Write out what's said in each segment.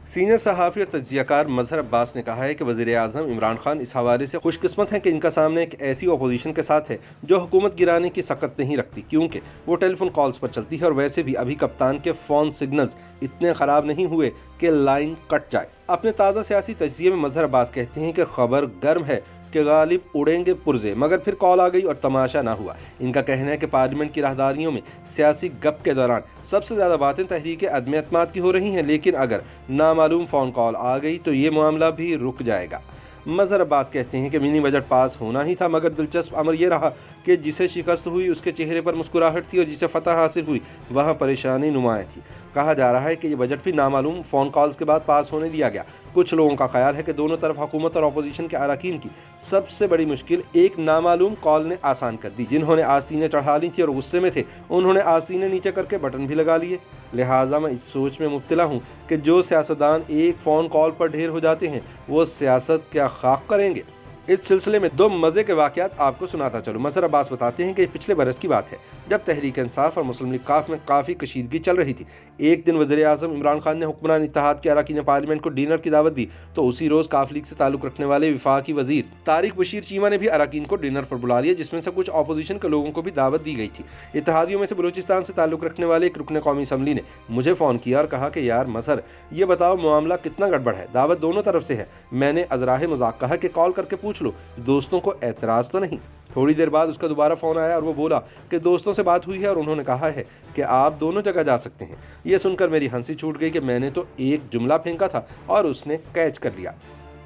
Senior सहाफ़ी और तज्ज़ियाकार मज़हर अब्बास ने कहा है कि वज़ीर-ए-आज़म इमरान खान इस हवाले से खुशकिस्मत हैं कि इनका सामने एक ऐसी अपोजिशन के साथ है जो हुकूमत गिराने की सकत नहीं रखती, क्योंकि वो टेलीफोन कॉल्स पर चलती है और वैसे भी अभी कप्तान के फ़ोन सिग्नल्स इतने ख़राब नहीं हुए कि लाइन कट जाए। अपने ताज़ा सियासी तज्ज़िये में मज़हर अब्बास कहते हैं कि खबर गर्म है कि गालिब उड़ेंगे पुर्जे, मगर फिर कॉल आ गई और तमाशा ना हुआ। इनका कहना है कि पार्लियामेंट की राहदारियों में सियासी गप के दौरान सबसे ज़्यादा बातें तहरीक अदम एतमाद की हो रही हैं, लेकिन अगर नामालूम फ़ोन कॉल आ गई तो ये मामला भी रुक जाएगा। मज़हर अब्बास कहते हैं कि मिनी बजट पास होना ही था, मगर दिलचस्प अमर यह रहा कि जिसे शिकस्त हुई उसके चेहरे पर मुस्कुराहट थी और जिसे फतह हासिल हुई वहाँ परेशानी नुमाया थी। कहा जा रहा है कि ये बजट भी नामालूम फ़ोन कॉल्स के बाद पास होने दिया गया। कुछ लोगों का ख्याल है कि दोनों तरफ हुकूमत और अपोजिशन के अरकान की सबसे बड़ी मुश्किल एक नामालूम कॉल ने आसान कर दी। जिन्होंने आस्तीनें चढ़ा ली थी और गुस्से में थे, उन्होंने आस्तीनें नीचे करके बटन भी लगा लिए। लिहाजा मैं इस सोच में मुब्तला हूँ कि जो सियासतदान एक फ़ोन कॉल पर ढेर हो जाते हैं वो सियासत क्या खाक करेंगे। इस सिलसिले में दो मज़े के वाक़यात आपको सुनाता चलूँ। मज़हर अब्बास बताते हैं कि पिछले बरस की बात है, जब तहरीक इंसाफ और मुस्लिम लीग काफ में काफ़ी कशीदगी चल रही थी। एक दिन वज़ीर-ए-आज़म इमरान खान ने हुक्मरान इत्तेहाद के अरकान पार्लियामेंट को डिनर की दावत दी, तो उसी रोज़ काफ लीग से ताल्लुक़ रखने वाले वफाकी वज़ीर तारिक बशीर चीमा ने भी अरकान को डिनर पर बुला लिया, जिसमें से कुछ अपोजिशन के लोगों को भी दावत दी गई थी। इत्तेहादियों में से बलूचिस्तान से ताल्लुक़ रखने वाले एक रुकने कौमी असम्बली ने मुझे फ़ोन किया और कहा कि यार मज़हर, ये बताओ मामला कितना गड़बड़ है, दावत दोनों तरफ से है। मैंने अज़राहे मजाक कहा कि कॉल करके पूछ लो, दोस्तों को एतराज़ तो नहीं। थोड़ी देर बाद उसका दोबारा फ़ोन आया और वो बोला कि दोस्तों से बात हुई है और उन्होंने कहा है कि आप दोनों जगह जा सकते हैं। ये सुनकर मेरी हंसी छूट गई कि मैंने तो एक जुमला फेंका था और उसने कैच कर लिया।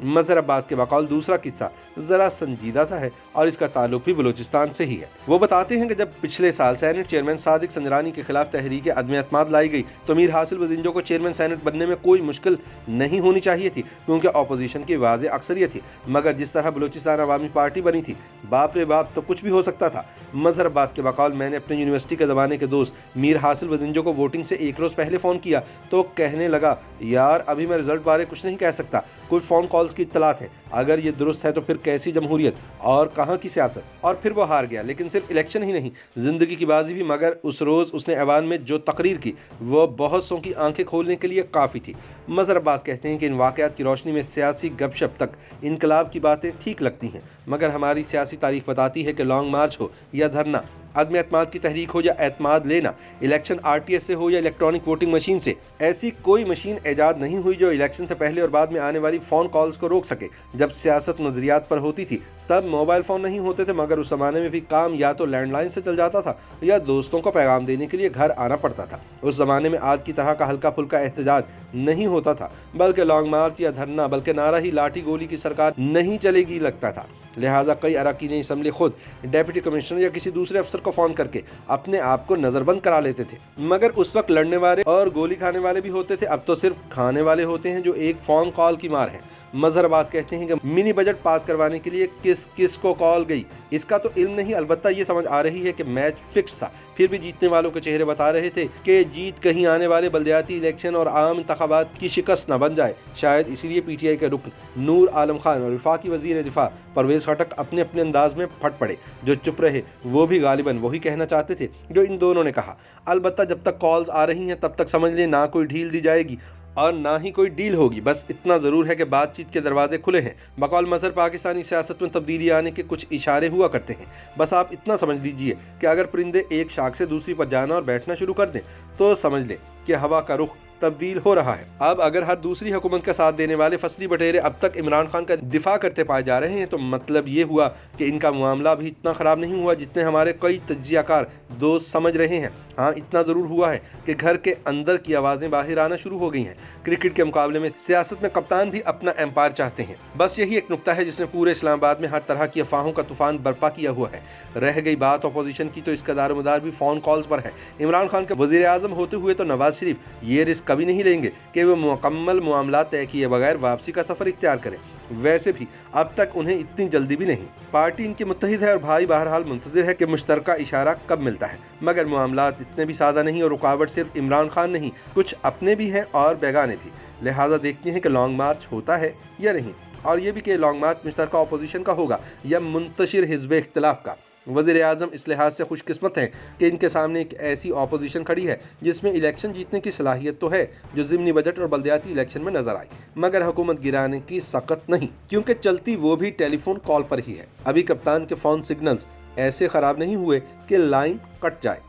मज़हर अब्बास के बकौल दूसरा किस्सा ज़रा संजीदा सा है और इसका ताल्लुक भी बलूचिस्तान से ही है। वो बताते हैं कि जब पिछले साल सेनेट चेयरमैन सादिक संजरानी के खिलाफ तहरीक अदम एतमाद लाई गई तो मीर हासिल वज़िंजो को चेयरमैन सेनेट बनने में कोई मुश्किल नहीं होनी चाहिए थी, क्योंकि अपोजिशन की वाज़े अक्सरियत थी। मगर जिस तरह बलूचिस्तान अवामी पार्टी बनी थी, बाप रे बाप, तो कुछ भी हो सकता था। मज़हर अब्बास के बकौल मैंने अपने यूनिवर्सिटी के ज़माने के दोस्त मीर हासिल वज़िंजो को वोटिंग से एक रोज़ पहले फ़ोन किया तो कहने लगा, यार अभी मैं रिजल्ट बारे कुछ नहीं कह सकता, कुछ फ़ोन कॉल्स की इत्तलात है, अगर ये दुरुस्त है तो फिर कैसी जमहूरियत और कहाँ की सियासत। और फिर वो हार गया, लेकिन सिर्फ इलेक्शन ही नहीं, ज़िंदगी की बाजी भी। मगर उस रोज़ उसने ऐवान में जो तकरीर की वो बहुत सौ की आंखें खोलने के लिए काफ़ी थी। मज़हर अब्बास कहते हैं कि इन वाक़यात की रोशनी में सियासी गपशप तक इनकलाब की बातें ठीक लगती हैं, मगर हमारी सियासी तारीख बताती है कि लॉन्ग मार्च हो या धरना, अदम एतमाद की तहरीक हो या एतमाद लेना, इलेक्शन RTS से हो या इलेक्ट्रॉनिक वोटिंग मशीन से, ऐसी कोई मशीन ईजाद नहीं हुई जो इलेक्शन से पहले और बाद में आने वाली फ़ोन कॉल्स को रोक सके। जब सियासत नज़रियात पर होती थी तब मोबाइल फ़ोन नहीं होते थे, मगर उस ज़माने में भी काम या तो लैंडलाइन से चल जाता था या दोस्तों को पैगाम देने के लिए घर आना पड़ता था। उस ज़माने में आज की तरह का हल्का फुल्का एहतजाज नहीं होता था, बल्कि लॉन्ग मार्च या धरना, बल्कि नारा ही लाठी गोली की सरकार नहीं चलेगी लगता था। लिहाजा कई अरकान असम्बली खुद डिप्टी कमिश्नर या किसी दूसरे अफसर को फ़ोन करके अपने आप को नज़रबंद करा लेते थे, मगर उस वक्त लड़ने वाले और गोली खाने वाले भी होते थे। अब तो सिर्फ खाने वाले होते हैं जो एक फ़ोन कॉल की मार है। मज़हर अब्बास कहते हैं कि मिनी बजट पास करवाने के लिए किस किस को कॉल गई इसका तो इल्म नहीं, अलबत्ता ये समझ आ रही है कि मैच फिक्स था। फिर भी जीतने वालों के चेहरे बता रहे थे कि जीत कहीं आने वाले बल्दियाती इलेक्शन और आम इंतखाबात की शिकस्त न बन जाए। शायद इसीलिए PTI के रुकन नूर आलम खान और वफाकी वज़ीर दिफा परवेज़ खटक अपने अपने अंदाज में फट पड़े। जो चुप रहे वो भी गालिबन वही कहना चाहते थे जो इन दोनों ने कहा। अलबत्ता जब तक कॉल्स आ रही हैं तब तक समझ लें ना कोई ढील दी जाएगी और ना ही कोई डील होगी। बस इतना ज़रूर है कि बातचीत के दरवाजे खुले हैं। बकौल मज़हर पाकिस्तानी सियासत में तब्दीली आने के कुछ इशारे हुआ करते हैं। बस आप इतना समझ लीजिए कि अगर परिंदे एक शाख से दूसरी पर जाना और बैठना शुरू कर दें तो समझ लें कि हवा का रुख तब्दील हो रहा है। अब अगर हर दूसरी हुकूमत का साथ देने वाले फसली बटेरे अब तक इमरान खान का दिफा करते पाए जा रहे हैं तो मतलब ये हुआ कि इनका मामला भी इतना ख़राब नहीं हुआ जितने हमारे कई तज्ज़ियाकार दोस्त समझ रहे हैं। हाँ, इतना ज़रूर हुआ है कि घर के अंदर की आवाज़ें बाहर आना शुरू हो गई हैं। क्रिकेट के मुकाबले में सियासत में कप्तान भी अपना एम्पायर चाहते हैं। बस यही एक नुक्ता है जिसने पूरे इस्लामाबाद में हर तरह की अफवाहों का तूफान बर्पा किया हुआ है। रह गई बात अपोजिशन की तो इसका दारोमदार भी फ़ोन कॉल्स पर है। इमरान खान के वज़ीर-ए-आज़म होते हुए तो नवाज शरीफ ये रिस्क कभी नहीं लेंगे कि वो मुकम्मल मामला तय किए बगैर वापसी का सफ़र इख्तियार करें। वैसे भी अब तक उन्हें इतनी जल्दी भी नहीं। पार्टी इनकी मुत्तहिद है और भाई बहरहाल मुंतज़िर है कि मुश्तरका इशारा कब मिलता है। मगर मामलात इतने भी सादा नहीं और रुकावट सिर्फ इमरान खान नहीं, कुछ अपने भी हैं और बेगाने भी। लिहाजा देखते हैं कि लॉन्ग मार्च होता है या नहीं, और ये भी कि लॉन्ग मार्च मुश्तरका अपोजिशन का होगा या मुंतशिर हिज़्ब इख्तिलाफ का। वज़ीर आज़म इस लिहाज से खुश किस्मत हैं कि इनके सामने एक ऐसी अपोजिशन खड़ी है जिसमें इलेक्शन जीतने की सलाहियत तो है, जो ज़िमनी बजट और बल्दियाती इलेक्शन में नजर आई, मगर हुकूमत गिराने की सकत नहीं, क्योंकि चलती वो भी टेलीफोन कॉल पर ही है। अभी कप्तान के फोन सिग्नल्स ऐसे खराब नहीं हुए कि लाइन कट जाए।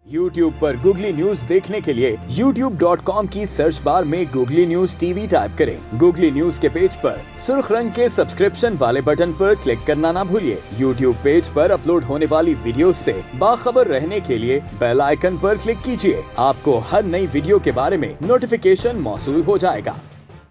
YouTube पर गूगली न्यूज देखने के लिए youtube.com की सर्च बार में गूगली न्यूज टीवी टाइप करें। गूगली न्यूज के पेज पर सुर्ख रंग के सब्सक्रिप्शन वाले बटन पर क्लिक करना ना भूलिए। YouTube पेज पर अपलोड होने वाली वीडियोस से बाखबर रहने के लिए बेल आइकन पर क्लिक कीजिए। आपको हर नई वीडियो के बारे में नोटिफिकेशन मौसूल हो जाएगा।